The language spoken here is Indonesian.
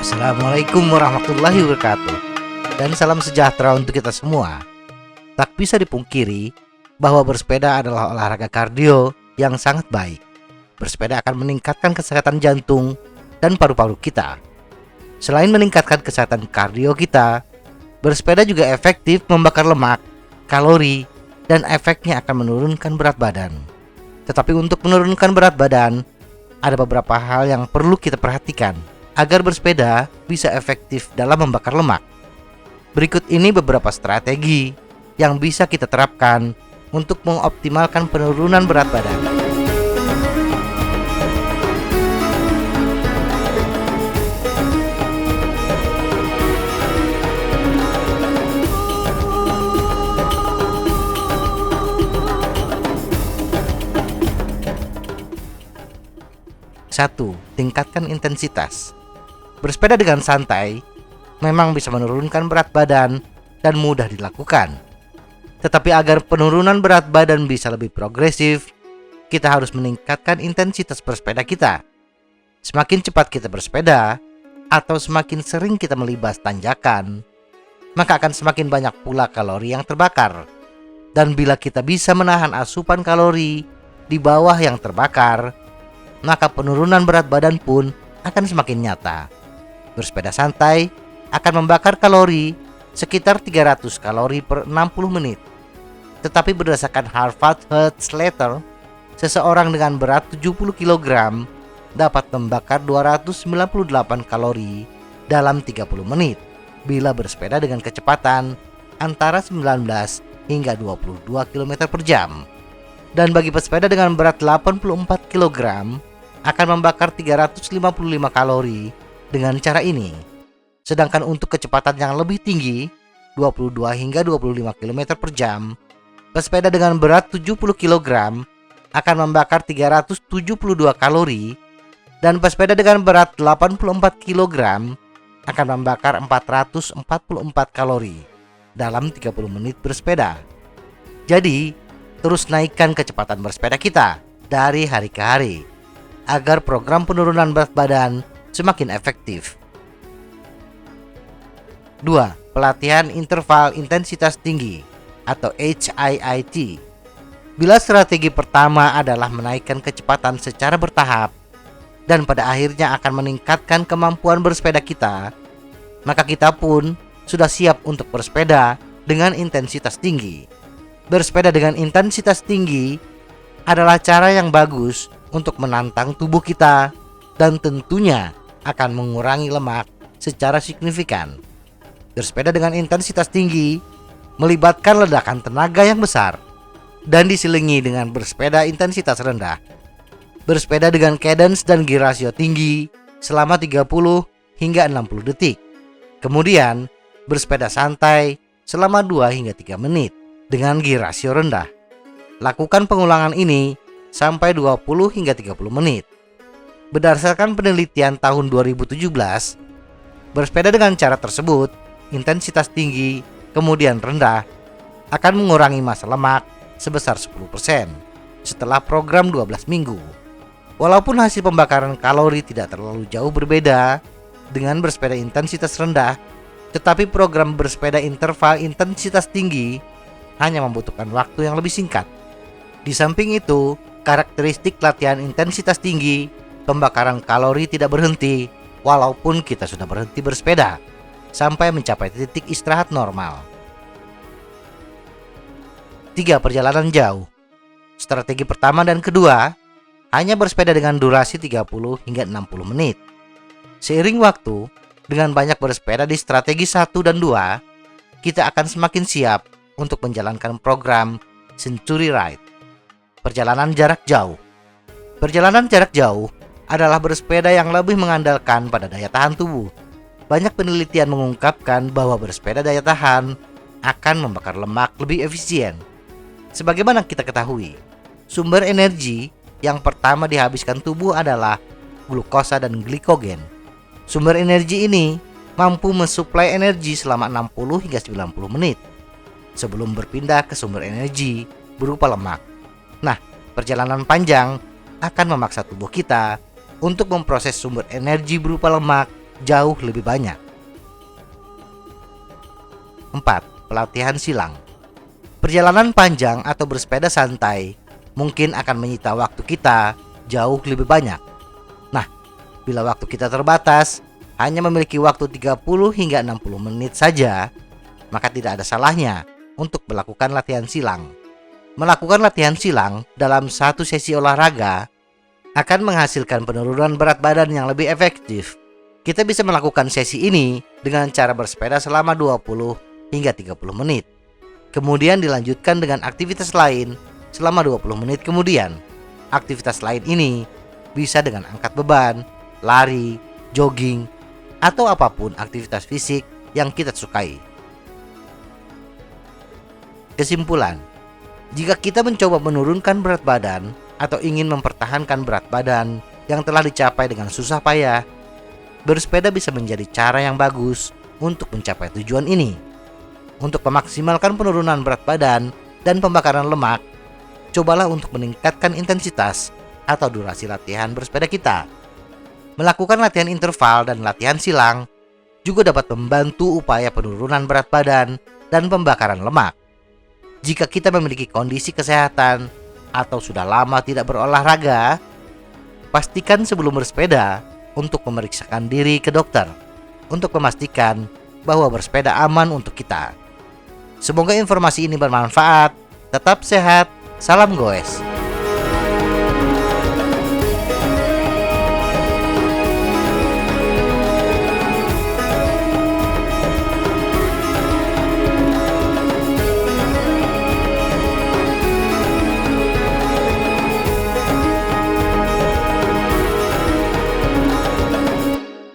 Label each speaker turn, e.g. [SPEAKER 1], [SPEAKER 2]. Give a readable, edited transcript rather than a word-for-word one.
[SPEAKER 1] Assalamualaikum warahmatullahi wabarakatuh. Dan salam sejahtera untuk kita semua. Tak bisa dipungkiri bahwa bersepeda adalah olahraga kardio yang sangat baik. Bersepeda akan meningkatkan kesehatan jantung dan paru-paru kita. Selain meningkatkan kesehatan kardio kita, bersepeda juga efektif membakar lemak, kalori, dan efeknya akan menurunkan berat badan. Tetapi untuk menurunkan berat badan, ada beberapa hal yang perlu kita perhatikan agar bersepeda bisa efektif dalam membakar lemak. Berikut ini beberapa strategi yang bisa kita terapkan untuk mengoptimalkan penurunan berat badan. Satu, tingkatkan intensitas. Bersepeda dengan santai memang bisa menurunkan berat badan dan mudah dilakukan. Tetapi agar penurunan berat badan bisa lebih progresif, kita harus meningkatkan intensitas bersepeda kita. Semakin cepat kita bersepeda atau semakin sering kita melibas tanjakan, maka akan semakin banyak pula kalori yang terbakar. Dan bila kita bisa menahan asupan kalori di bawah yang terbakar, maka penurunan berat badan pun akan semakin nyata. Bersepeda santai akan membakar kalori sekitar 300 kalori per 60 menit. Tetapi berdasarkan Harvard Health Letter, seseorang dengan berat 70 kg dapat membakar 298 kalori dalam 30 menit bila bersepeda dengan kecepatan antara 19 hingga 22 km per jam. Dan bagi pesepeda dengan berat 84 kg akan membakar 355 kalori dengan cara ini. Sedangkan untuk kecepatan yang lebih tinggi, 22 hingga 25 km per jam, pesepeda dengan berat 70 kg akan membakar 372 kalori, dan pesepeda dengan berat 84 kg akan membakar 444 kalori dalam 30 menit bersepeda. Jadi, terus naikkan kecepatan bersepeda kita dari hari ke hari agar program penurunan berat badan semakin efektif. 2. Pelatihan interval intensitas tinggi atau HIIT. Bila strategi pertama adalah menaikkan kecepatan secara bertahap dan pada akhirnya akan meningkatkan kemampuan bersepeda kita, maka kita pun sudah siap untuk bersepeda dengan intensitas tinggi. Bersepeda dengan intensitas tinggi adalah cara yang bagus untuk menantang tubuh kita dan tentunya akan mengurangi lemak secara signifikan. Bersepeda dengan intensitas tinggi melibatkan ledakan tenaga yang besar dan diselingi dengan bersepeda intensitas rendah. Bersepeda dengan cadence dan gear ratio tinggi selama 30 hingga 60 detik. Kemudian bersepeda santai selama 2 hingga 3 menit dengan gear ratio rendah. Lakukan pengulangan ini sampai 20 hingga 30 menit. Berdasarkan penelitian tahun 2017, bersepeda dengan cara tersebut, intensitas tinggi kemudian rendah, akan mengurangi massa lemak sebesar 10% setelah program 12 minggu. Walaupun hasil pembakaran kalori tidak terlalu jauh berbeda dengan bersepeda intensitas rendah, tetapi program bersepeda interval intensitas tinggi hanya membutuhkan waktu yang lebih singkat. Di samping itu, karakteristik latihan intensitas tinggi, pembakaran kalori tidak berhenti walaupun kita sudah berhenti bersepeda sampai mencapai titik istirahat normal. 3. Perjalanan jauh. Strategi pertama dan kedua hanya bersepeda dengan durasi 30 hingga 60 menit. Seiring waktu, dengan banyak bersepeda di strategi 1 dan 2, kita akan semakin siap untuk menjalankan program Century Ride. Perjalanan jarak jauh. Perjalanan jarak jauh adalah bersepeda yang lebih mengandalkan pada daya tahan tubuh. Banyak penelitian mengungkapkan bahwa bersepeda daya tahan akan membakar lemak lebih efisien. Sebagaimana kita ketahui, sumber energi yang pertama dihabiskan tubuh adalah glukosa dan glikogen. Sumber energi ini mampu mensuplai energi selama 60 hingga 90 menit sebelum berpindah ke sumber energi berupa lemak. Nah, perjalanan panjang akan memaksa tubuh kita untuk memproses sumber energi berupa lemak jauh lebih banyak. 4. Pelatihan silang. Perjalanan panjang atau bersepeda santai mungkin akan menyita waktu kita jauh lebih banyak. Nah, bila waktu kita terbatas, hanya memiliki waktu 30 hingga 60 menit saja, maka tidak ada salahnya untuk melakukan latihan silang. Melakukan latihan silang dalam satu sesi olahraga akan menghasilkan penurunan berat badan yang lebih efektif. Kita bisa melakukan sesi ini dengan cara bersepeda selama 20 hingga 30 menit. Kemudian dilanjutkan dengan aktivitas lain selama 20 menit kemudian. Aktivitas lain ini bisa dengan angkat beban, lari, jogging, atau apapun aktivitas fisik yang kita sukai. Kesimpulan, jika kita mencoba menurunkan berat badan atau ingin mempertahankan berat badan yang telah dicapai dengan susah payah, bersepeda bisa menjadi cara yang bagus untuk mencapai tujuan ini. Untuk memaksimalkan penurunan berat badan dan pembakaran lemak, cobalah untuk meningkatkan intensitas atau durasi latihan bersepeda kita. Melakukan latihan interval dan latihan silang juga dapat membantu upaya penurunan berat badan dan pembakaran lemak. Jika kita memiliki kondisi kesehatan atau sudah lama tidak berolahraga, pastikan sebelum bersepeda untuk memeriksakan diri ke dokter untuk memastikan bahwa bersepeda aman untuk kita. Semoga informasi ini bermanfaat. Tetap sehat. Salam goes.